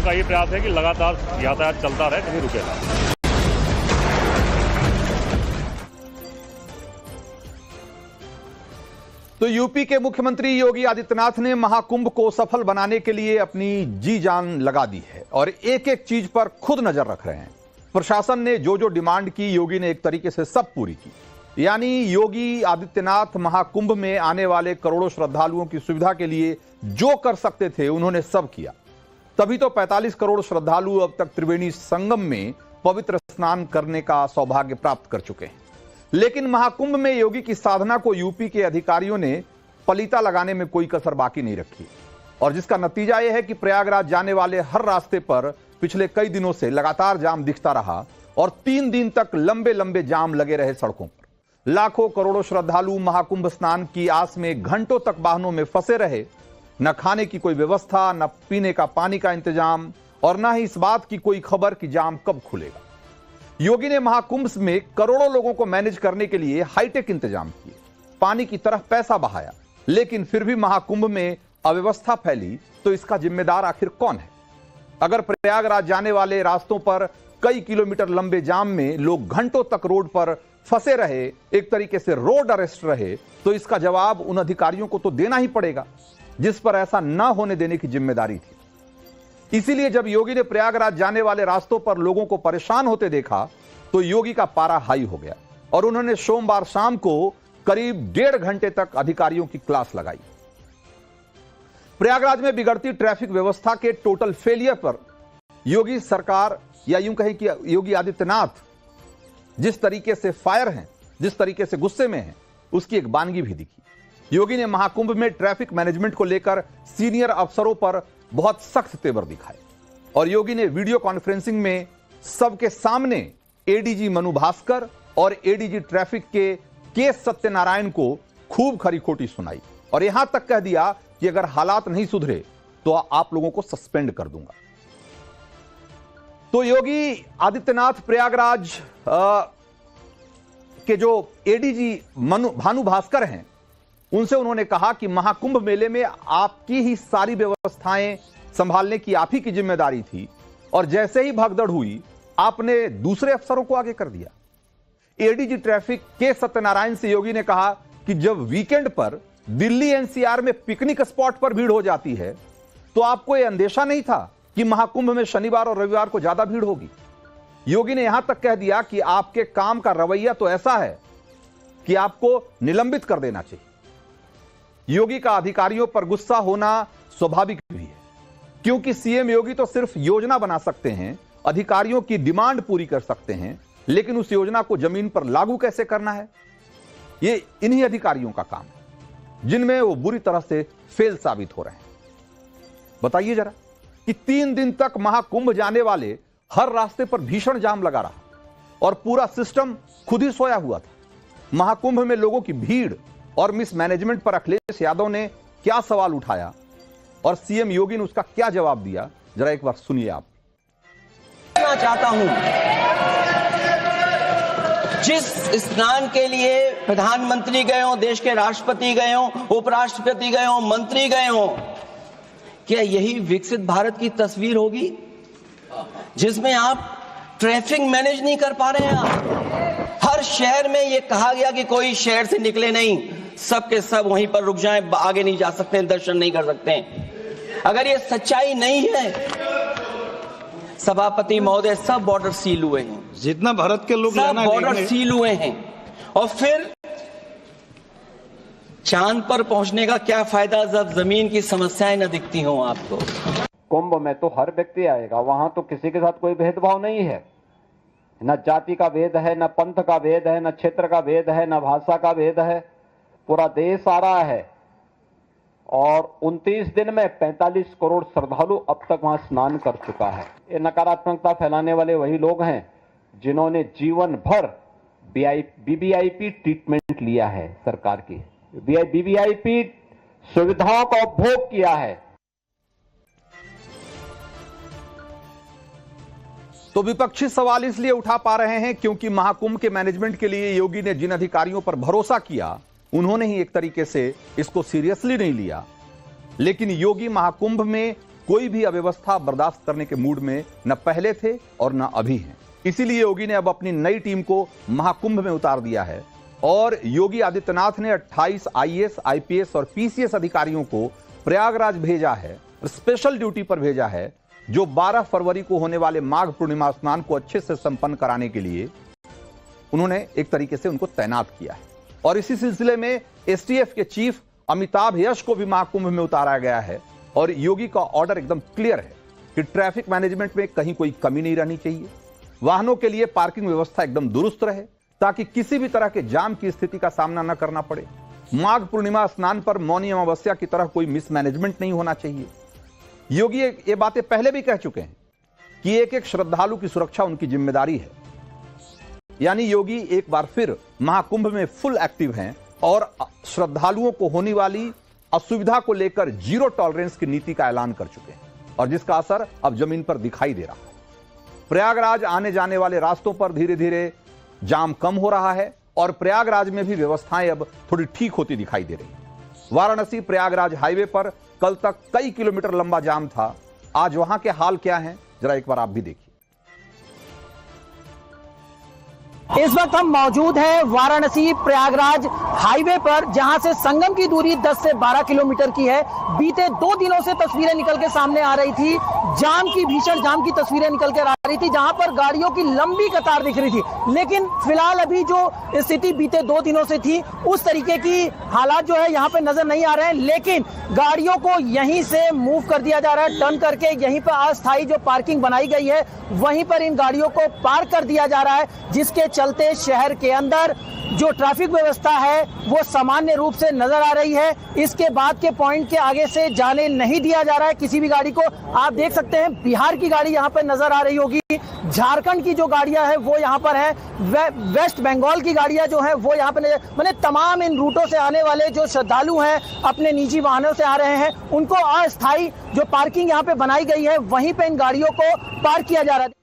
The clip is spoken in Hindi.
लोग का ये प्रयास है कि लगातार यातायात चलता रहे, कहीं रुके ना। तो यूपी के मुख्यमंत्री योगी आदित्यनाथ ने महाकुंभ को सफल बनाने के लिए अपनी जी जान लगा दी है और एक एक चीज पर खुद नजर रख रहे हैं। प्रशासन ने जो जो डिमांड की, योगी ने एक तरीके से सब पूरी की। यानी योगी आदित्यनाथ महाकुंभ में आने वाले करोड़ों श्रद्धालुओं की सुविधा के लिए जो कर सकते थे उन्होंने सब किया। तभी तो 45 करोड़ श्रद्धालु अब तक त्रिवेणी संगम में पवित्र स्नान करने का सौभाग्य प्राप्त कर चुके हैं। लेकिन महाकुंभ में योगी की साधना को यूपी के अधिकारियों ने पलीता लगाने में कोई कसर बाकी नहीं रखी और जिसका नतीजा यह है कि प्रयागराज जाने वाले हर रास्ते पर पिछले कई दिनों से लगातार जाम दिखता रहा और 3 दिन तक लंबे लंबे जाम लगे रहे सड़कों पर। लाखों करोड़ों श्रद्धालु महाकुंभ स्नान की आस में घंटों तक वाहनों में फंसे रहे। न खाने की कोई व्यवस्था, न पीने का पानी का इंतजाम और न ही इस बात की कोई खबर कि जाम कब खुलेगा। योगी ने महाकुंभ में करोड़ों लोगों को मैनेज करने के लिए हाईटेक इंतजाम किए, पानी की तरह पैसा बहाया, लेकिन फिर भी महाकुंभ में अव्यवस्था फैली तो इसका जिम्मेदार आखिर कौन है? अगर प्रयागराज जाने वाले रास्तों पर कई किलोमीटर लंबे जाम में लोग घंटों तक रोड पर फंसे रहे, एक तरीके से रोड अरेस्ट रहे, तो इसका जवाब उन अधिकारियों को तो देना ही पड़ेगा जिस पर ऐसा न होने देने की जिम्मेदारी थी। इसीलिए जब योगी ने प्रयागराज जाने वाले रास्तों पर लोगों को परेशान होते देखा तो योगी का पारा हाई हो गया और उन्होंने सोमवार शाम को करीब 1.5 घंटे तक अधिकारियों की क्लास लगाई। प्रयागराज में बिगड़ती ट्रैफिक व्यवस्था के टोटल फेलियर पर योगी सरकार, या यूं कहें कि योगी आदित्यनाथ जिस तरीके से फायर हैं, जिस तरीके से गुस्से में हैं, उसकी एक बानगी भी दिखी। योगी ने महाकुंभ में ट्रैफिक मैनेजमेंट को लेकर सीनियर अफसरों पर बहुत सख्त तेवर दिखाए और योगी ने वीडियो कॉन्फ्रेंसिंग में सबके सामने एडीजी मनु भास्कर और एडीजी ट्रैफिक के सत्यनारायण को खूब खरी खोटी सुनाई और यहां तक कह दिया कि अगर हालात नहीं सुधरे तो आप लोगों को सस्पेंड कर दूंगा। तो योगी आदित्यनाथ प्रयागराज के जो एडीजी भानु भास्कर हैं उनसे उन्होंने कहा कि महाकुंभ मेले में आपकी ही सारी व्यवस्थाएं संभालने की आप ही की जिम्मेदारी थी और जैसे ही भगदड़ हुई आपने दूसरे अफसरों को आगे कर दिया। एडीजी ट्रैफिक के सत्यनारायण से योगी ने कहा कि जब वीकेंड पर दिल्ली एनसीआर में पिकनिक स्पॉट पर भीड़ हो जाती है तो आपको यह अंदेशा नहीं था कि महाकुंभ में शनिवार और रविवार को ज्यादा भीड़ होगी। योगी ने यहां तक कह दिया कि आपके काम का रवैया तो ऐसा है कि आपको निलंबित कर देना चाहिए। योगी का अधिकारियों पर गुस्सा होना स्वाभाविक भी है क्योंकि सीएम योगी तो सिर्फ योजना बना सकते हैं, अधिकारियों की डिमांड पूरी कर सकते हैं, लेकिन उस योजना को जमीन पर लागू कैसे करना है ये इन्हीं अधिकारियों का काम है जिनमें वो बुरी तरह से फेल साबित हो रहे हैं। बताइए जरा कि 3 दिन तक महाकुंभ जाने वाले हर रास्ते पर भीषण जाम लगा रहा और पूरा सिस्टम खुद ही सोया हुआ था। महाकुंभ में लोगों की भीड़ और मिसमैनेजमेंट पर अखिलेश यादव ने क्या सवाल उठाया और सीएम योगी ने उसका क्या जवाब दिया, जरा एक बार सुनिए आप। मैं चाहता हूं जिस स्नान के लिए प्रधानमंत्री गए हो, देश के राष्ट्रपति गए हो, उपराष्ट्रपति गए हो, मंत्री गए हो, क्या यही विकसित भारत की तस्वीर होगी जिसमें आप ट्रैफिक मैनेज नहीं कर पा रहे हैं? आप हर शहर में यह कहा गया कि कोई शहर से निकले नहीं, सबके सब वहीं पर रुक जाएं, आगे नहीं जा सकते, दर्शन नहीं कर सकते। अगर ये सच्चाई नहीं है, सभापति महोदय, सब बॉर्डर सील हुए हैं, जितना भारत के लोग सब बॉर्डर सील हुए हैं और फिर चांद पर पहुंचने का क्या फायदा जब जमीन की समस्याएं न दिखती हो आपको। कुंभ में तो हर व्यक्ति आएगा, वहां तो किसी के साथ कोई भेदभाव नहीं है, न जाति का भेद है, न पंथ का भेद है, न क्षेत्र का भेद है, न भाषा का भेद है। पूरा देश आ रहा है और 29 दिन में 45 करोड़ श्रद्धालु अब तक वहां स्नान कर चुका है। ये नकारात्मकता फैलाने वाले वही लोग हैं जिन्होंने जीवन भर बीबीआईपी ट्रीटमेंट लिया है, सरकार की बीबीआईपी सुविधाओं का उपभोग किया है। तो विपक्षी सवाल इसलिए उठा पा रहे हैं क्योंकि महाकुंभ के मैनेजमेंट के लिए योगी ने जिन अधिकारियों पर भरोसा किया उन्होंने ही एक तरीके से इसको सीरियसली नहीं लिया। लेकिन योगी महाकुंभ में कोई भी अव्यवस्था बर्दाश्त करने के मूड में न पहले थे और न अभी हैं। इसीलिए योगी ने अब अपनी नई टीम को महाकुंभ में उतार दिया है और योगी आदित्यनाथ ने 28 आईएएस, आईपीएस और पीसीएस अधिकारियों को प्रयागराज भेजा है, स्पेशल ड्यूटी पर भेजा है, जो 12 फरवरी को होने वाले माघ पूर्णिमा स्नान को अच्छे से संपन्न कराने के लिए उन्होंने एक तरीके से उनको तैनात किया है। और इसी सिलसिले में एसटीएफ के चीफ अमिताभ यश को भी महाकुंभ में उतारा गया है और योगी का ऑर्डर एकदम क्लियर है कि ट्रैफिक मैनेजमेंट में कहीं कोई कमी नहीं रहनी चाहिए, वाहनों के लिए पार्किंग व्यवस्था एकदम दुरुस्त रहे ताकि किसी भी तरह के जाम की स्थिति का सामना न करना पड़े। माघ पूर्णिमा स्नान पर मौनी अमावस्या की तरह कोई मिसमैनेजमेंट नहीं होना चाहिए। योगी ये बातें पहले भी कह चुके हैं कि एक एक श्रद्धालु की सुरक्षा उनकी जिम्मेदारी है। यानी योगी एक बार फिर महाकुंभ में फुल एक्टिव हैं और श्रद्धालुओं को होने वाली असुविधा को लेकर जीरो टॉलरेंस की नीति का ऐलान कर चुके हैं और जिसका असर अब जमीन पर दिखाई दे रहा है। प्रयागराज आने जाने वाले रास्तों पर धीरे धीरे जाम कम हो रहा है और प्रयागराज में भी व्यवस्थाएं अब थोड़ी ठीक होती दिखाई दे रही। वाराणसी प्रयागराज हाईवे पर कल तक कई किलोमीटर लंबा जाम था। आज वहां के हाल क्या हैं, जरा एक बार आप भी देखिए। इस वक्त हम मौजूद हैं वाराणसी प्रयागराज हाईवे पर, जहां से संगम की दूरी 10 से 12 किलोमीटर की है। बीते 2 दिनों से तस्वीरें निकल के सामने आ रही थी, भीषण जाम की तस्वीरें निकल कर आ रही थी, जहां पर गाड़ियों की लंबी कतार दिख रही थी। लेकिन फिलहाल अभी जो स्थिति बीते 2 दिनों से थी उस तरीके की हालात जो है यहाँ पे नजर नहीं आ रहे हैं। लेकिन गाड़ियों को यहीं से मूव कर दिया जा रहा है, टर्न करके यहीं पर अस्थायी जो पार्किंग बनाई गई है वहीं पर इन गाड़ियों को पार्क कर दिया जा रहा है, जिसके चलते शहर के अंदर जो ट्रैफिक व्यवस्था है वो सामान्य रूप से नजर आ रही है। इसके बाद के पॉइंट के आगे से जाने नहीं दिया जा रहा है किसी भी गाड़ी को। आप देख सकते हैं बिहार की गाड़ी यहाँ पर नजर आ रही होगी, झारखंड की जो गाड़ियां हैं वो यहाँ पर है, वेस्ट बंगाल की गाड़ियां जो हैं वो यहाँ पर मैंने तमाम इन रूटों से आने वाले जो श्रद्धालु हैं अपने निजी वाहनों से आ रहे हैं, उनको अस्थायी जो पार्किंग यहाँ पे बनाई गई है वहीं पे इन गाड़ियों को पार्क किया जा रहा है।